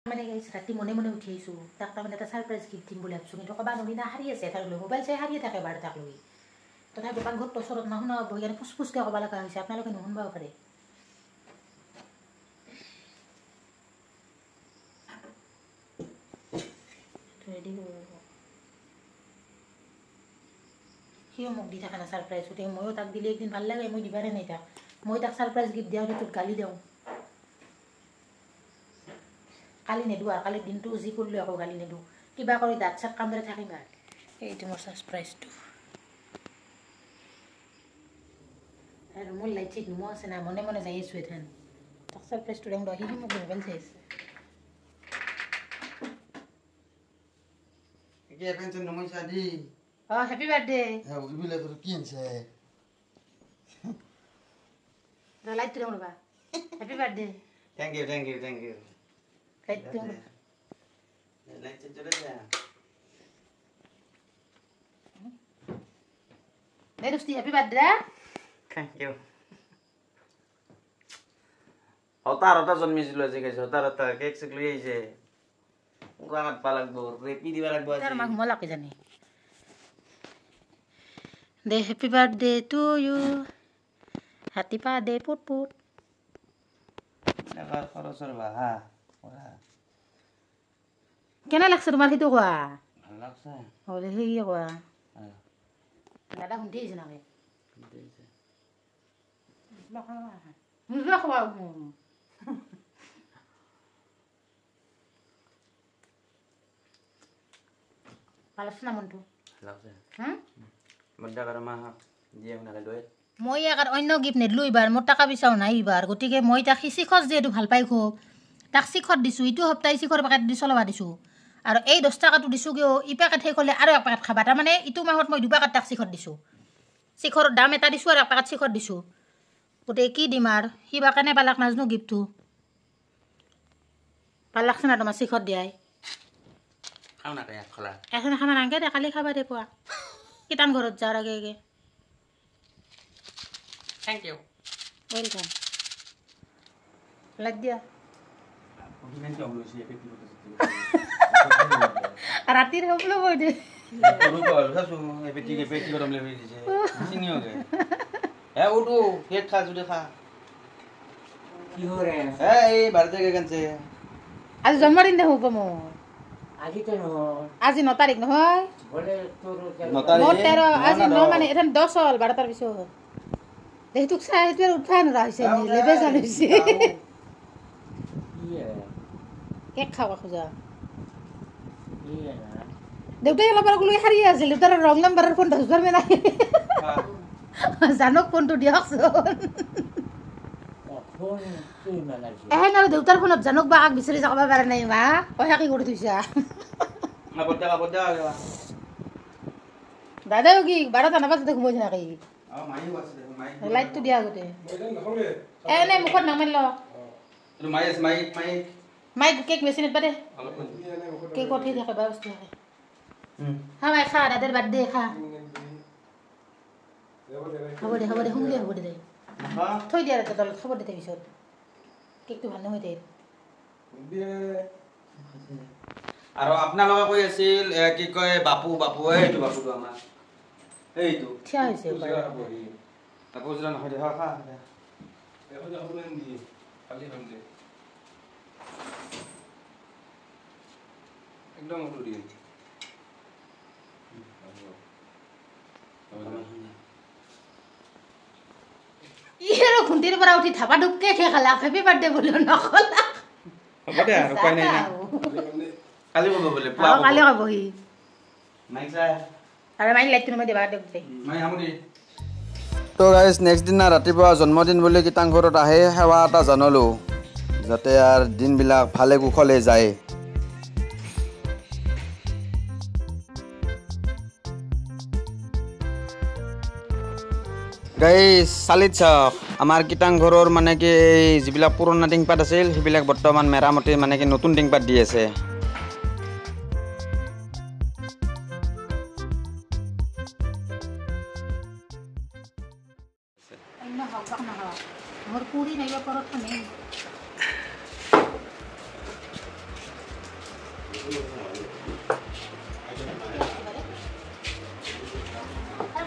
মানে গাইছ ৰাতি মনে মনে উঠি আহিছোঁ তাক তাৰমানে এটা ছাৰপ্ৰাইজ গিফ্ট দিম বুলি ভাবিছোঁ কিন্তু ক'বা নৰি না হাৰি আছে তাক লৈ মোবাইল চাই হাৰিয়ে থাকে বাৰ তাক লৈ তথাপি পাকঘৰত ওচৰত নাশুনা বহি কেনে ফুচফুচকৈ ক'ব লগা হৈছে আপোনালোকে নুশুনবাও পাৰে ৰেডি সিও মোক দি থাকে না ছাৰপ্ৰাইজ গতিকে ময়ো তাক দিলে একদিন ভাল লাগে মই দিবাৰে নাই তাক মই তাক ছাৰপ্ৰাইজ গিফ্ট দিওঁ তোক গালি দিওঁ কালি নেদো আৰু কালি দিনটো যি কৰিলোঁ আকৌ গালি নেদোঁ কিবা কৰি দাঁত চাত কামৰে থাকিম আৰু এইটো মোৰ ছাৰপ্ৰাইজটো আৰু মোৰ লাইট চিট নোমোৱা আছে না মনে মনে যাই আছোঁ এথেন তাক ছাৰপ্ৰাইজটো দিওঁ সি মোক মোবাইল চাই আছে হেপী বাৰ্থডে লাইটটো দিওঁ ৰ'বা happy birthday Thank you. Light দিওঁ দে দোস্তি হেপী বাৰ্থডে Thank you. হতা জন্মিছিলো আজি গাইছে হতা কেক চেক লৈ আহিছে গোৱা কাটবা লাগব ৰেপি দিবা লাগব আজি তাৰ মাক মলাকে জানি দে হেপী বাৰ্থডে টু ইউ হাতী পা দে পুট পুট এবাৰ খৰচৰ বাহা কেনে লাগছে তোমাৰ সেইটো কোৱা ভাল লাগছে হ'লে সেই কোৱা দাদা শুনতে আহিছে নাকি ভাল আছে না মনটো মই ইয়াক অন্য গিফ্ট নিদিলোঁ এইবাৰ মোৰ টকা পইচাও নাই এইবাৰ গতিকে মই তাক শিখৰ যিহেতু ভাল পাই খুব তাক শিখৰ দিছোঁ ইটো সপ্তাহে শিখৰ পেকেট দি চলাব দিছোঁ আৰু এই 10 টকাটো দিছোঁ কিয় ই পেকেট শেষ হ'লে আৰু এক পেকেট খাবা তাৰমানে ইটো মাহত মই 2 পেকেট তাক শিখৰ দিছোঁ শিখৰৰ দাম এটা দিছোঁ আৰু 1 পেকেট শিখৰ দিছোঁ গতিকে কি দিম আৰু সি বা কেনে পালাক নাজানো গিফ্টটো ভাল লাগছে না তোমাৰ শিখৰ দিয়াই এখন খাব নালাগে দে কালি খাবা দে পুৱা কীৰ্তন ঘৰত যাৰ আগে আগে Thank you. ওয়েলকাম লাগ দিয়া ৰাতিৰ হ'বলো বৈ দে আজি জন্মদিন দে হ'ব মোৰ আজি 9 তাৰিখ নহয় মোৰ 13 আজি 9 মানে এতিয়া 10 হ'ল 12 তাৰ পিছত দে তোক চাই সেইটো উঠাই নৰা হৈছে লেবে জাল হৈছে কেক খাব খোজা দেউতাই অলপ লৈ হাৰি আছিল দেউতাৰ ৰং নাম্বাৰৰ ফোন 10 বাৰ নাই জানক ফোনটো দিয়কচোন এহেন আৰু দেউতাৰ ফোনত জানক বা আগ বিচাৰি যাব পাৰে নাই মা পইচা কি কৰি থৈছা দাদাও কি 12টা নাবাজতে ঘুমাইছে নাকি লাইটটো দিয়া আগতে এনে মুখত নামাৰিল মাইক কেক মেচিনত পাতে কেক উঠি থাকে বা বস্তু থাকে হা মাই খা দাদাৰ বাৰ্থডে খা হ'ব দে শুনলে হ'ব দে থৈ দিয়া তলত খবৰ দে পিছত কেকটো ভাল নহয় দে আৰু আপোনালোকে কৈ আছিল কি কয় বাপু এইটো বাপুটো আমাৰ এইটো থিয়া হৈছে বাপু জৰা নহয় দে খা একদম উঠো দিয়ে ইহেৰ খুন্তিৰ পৰা উঠি থাপা ডুবকে খালা হেপী বাৰ্থডে বুলি নকলা হ'ব দে আৰু উপায় নাই না কালি ক'ব বোলে কালি ক'বহি মাইক চাই আৰু মাইক লাইটটো নমাই দিবা দে মাই আমুদি তো গাইজ নেক্সট দিনা ৰাতিপুৱা জন্মদিন বুলি কীৰ্তনঘৰত আহে সেৱা এটা জনালোঁ যাতে আৰু দিনবিলাক ভালে কুশলে যায় গাইজ চালিত চাওক আমাৰ কীৰ্তনঘৰৰ মানে কি যিবিলাক পুৰণা টিংপাত আছিল সেইবিলাক বৰ্তমান মেৰামতি মানে কি নতুন টিংপাত দি আছে মোৰ পুৰি নাইবা পৰঠা নেই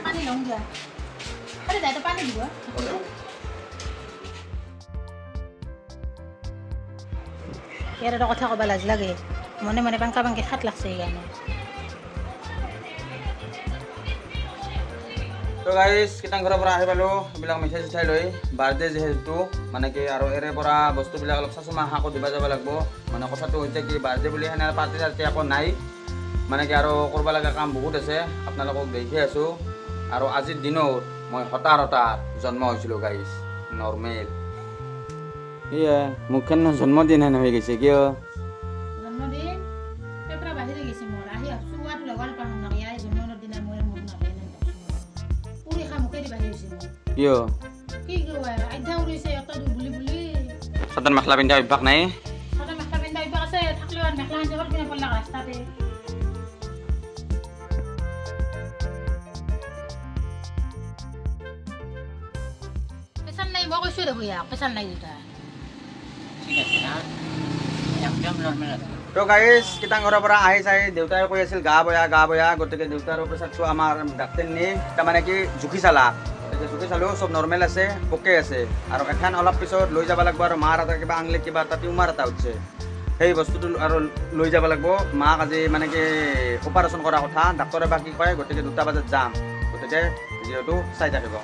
পানী লওঁ দিয়া আৰে দাইটো পানী দিব ইয়াৰ এটা কথা ক'বা লাজ লাগে মনে মনে পাংকা পাংকে খাট লাগছে এইকাৰণে তো গাইজ কিটাং ঘৰৰ পৰা আহি পালোঁ এইবিলাক মিঠাই চিঠাই লৈ বাৰ্থডে যিহেতু মানে কি আৰু এৰে পৰা বস্তুবিলাক অলপ চাচু মাহ আকৌ দিব যাব লাগিব মানে কথাটো হৈছে কি বাৰ্থডে বুলি সেনে পাৰ্টি চাৰ্টি একো নাই মানে কি আৰু কৰিব লগা কাম বহুত আছে আপোনালোকক দেখি আছোঁ আৰু আজিৰ দিনত মই হঠাৎ জন্ম হৈছিলোঁ গাইজ নৰ্মেল এয়া মুখখন জন্মদিন হেন হৈ গৈছে কিয় জন্মদিন পেপৰা বাহিৰে গৈছে মোৰ আহি আছোঁ আৰু লগৰ পাওঁ না ইয়াৰ জন্মৰ দিনা মই মোক নাপায় না পুৰি খা মুখে দি বাহিৰ হৈছে কিয় কি কয় আইধা উৰিছে এটা বুলি বুলি চাদৰ মেখেলা পিন্ধা অভ্যাস নাই চাদৰ মেখেলা পিন্ধা অভ্যাস আছে থাকলেও আৰু মেখেলা পিন্ধা কিনে পৰলাক ৰাস্তাতে পেছান নাই মই কৈছোঁ দেখো ইয়াক পেছান নাই দুটা ঠিক আছে না একদম নৰ্মেল আছে তো গাইজ কিটাং ঘৰৰ পৰা আহি চাই দেউতাই কৈ আছিল গা বয়া গতিকে দেউতাৰ প্ৰেচাৰটো আমাৰ ডাক্তৰ নি তাৰমানে কি জুখি চালা গতিকে জুখি চালোঁ চব নৰ্মেল আছে অ'কে আছে আৰু এখন অলপ পিছত লৈ যাব লাগিব আৰু মাৰ এটা কিবা আঙুলিত কিবা এটা টিউমাৰ এটা উঠিছে সেই বস্তুটো আৰু লৈ যাব লাগিব মাক আজি মানে কি অপাৰেশ্যন কৰা কথা ডাক্তৰে বা কি কয় গতিকে 2টা বজাত যাম গতিকে যিহেতু চাই থাকিব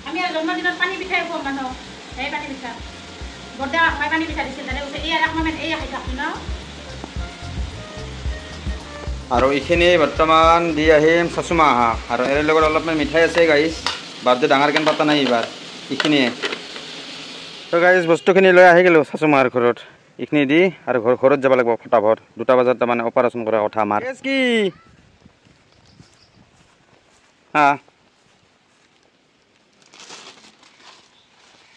আমি আৰু জন্মদিনত পানী পিঠাই খুৱাম মানুহ এই পানী পিঠা বৰ্দা খাই পানী পিঠা দিছিল তাতে কৈছে এই ৰাখমান এই খাই থাকি ন আৰু এইখিনি বৰ্তমান দি আহিম চাচুমা আহা আৰু এৰে লগত অলপমান মিঠাই আছে গাইজ বাৰ্থডে ডাঙৰ কেন পাতা নাই এইবাৰ এইখিনিয়ে তো গাইজ বস্তুখিনি লৈ আহি গ'লোঁ চাচুমাৰ ঘৰত এইখিনি দি আৰু ঘৰত যাব লাগিব ফটাফট 2টা বজাত তাৰমানে অপাৰেশ্যন কৰা কথা আমাৰ কি হা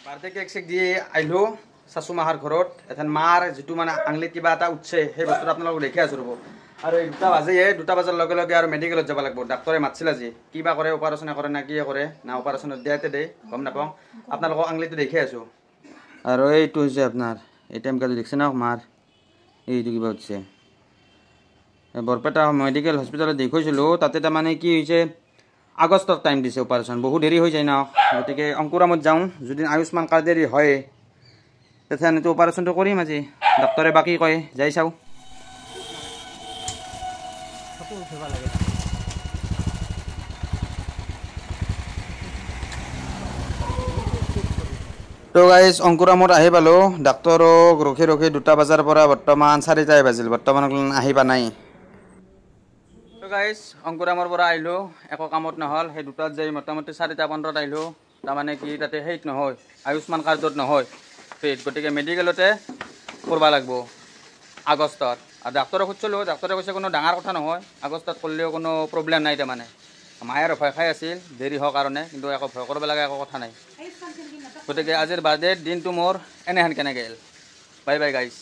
বাৰ্থডে কেক চেক দি আহিলোঁ চাচুমাহাৰ ঘৰত এথেন মাৰ যিটো মানে আঙুলিত কিবা এটা উঠছে সেই বস্তুটো আপোনালোকক দেখি আছোঁ ৰ'ব আৰু 2টা বাজেয়ে 2টা বজাৰ লগে লগে আৰু মেডিকেলত যাব লাগিব ডাক্তৰে মাতিছিল আজি কিবা কৰে অপাৰেশ্যনে কৰে না কিয়ে কৰে না অপাৰেশ্যনত দিয়াতে দেই গম নাপাওঁ আপোনালোকক আঙুলিটো দেখি আছোঁ আৰু এইটো হৈছে আপোনাৰ এই টাইম কালি দেখিছে না মাৰ এইটো কিবা উঠছে বৰপেটা মেডিকেল হস্পিটেলত দেখুৱাইছিলোঁ তাতে তাৰমানে কি হৈছে আগষ্টত টাইম দিছে অপাৰেশ্যন বহুত দেৰি হৈ যায় ন গতিকে অংকুৰামত যাওঁ যদি আয়ুষ্মান কাৰ্ডেদি হয় তেতিয়াহ'লে এইটো অপাৰেশ্যনটো কৰিম আজি ডাক্তৰে বাকী কয় যাই চাওঁ তো গাইজ অংকুৰামত আহি পালোঁ ডাক্তৰক ৰখি 2টা বজাৰ পৰা বৰ্তমান 4টাই বাজিল বৰ্তমান আহিবা নাই তো গাইজ অংকুৰামৰ পৰা আহিলোঁ একো কামত নহ'ল সেই 2টাত যাই মোটামুটি 4:15 আহিলোঁ তাৰমানে কি তাতে সেইত নহয় আয়ুষ্মান কাৰ্ডত নহয় পেইড গতিকে মেডিকেলতে কৰিব লাগিব আগষ্টত আৰু ডাক্তৰক সুধিছিলোঁ ডাক্তৰে কৈছে কোনো ডাঙৰ কথা নহয় আগষ্টত কৰিলেও কোনো প্ৰব্লেম নাই তাৰমানে মায়ে ভয় খাই আছিল দেৰি হোৱাৰ কাৰণে কিন্তু একো ভয় কৰিব লগা একো কথা নাই গতিকে আজিৰ বাৰ্থডে দিনটো মোৰ এনেহেন কেনে গ'ল বাই বাই গাইজ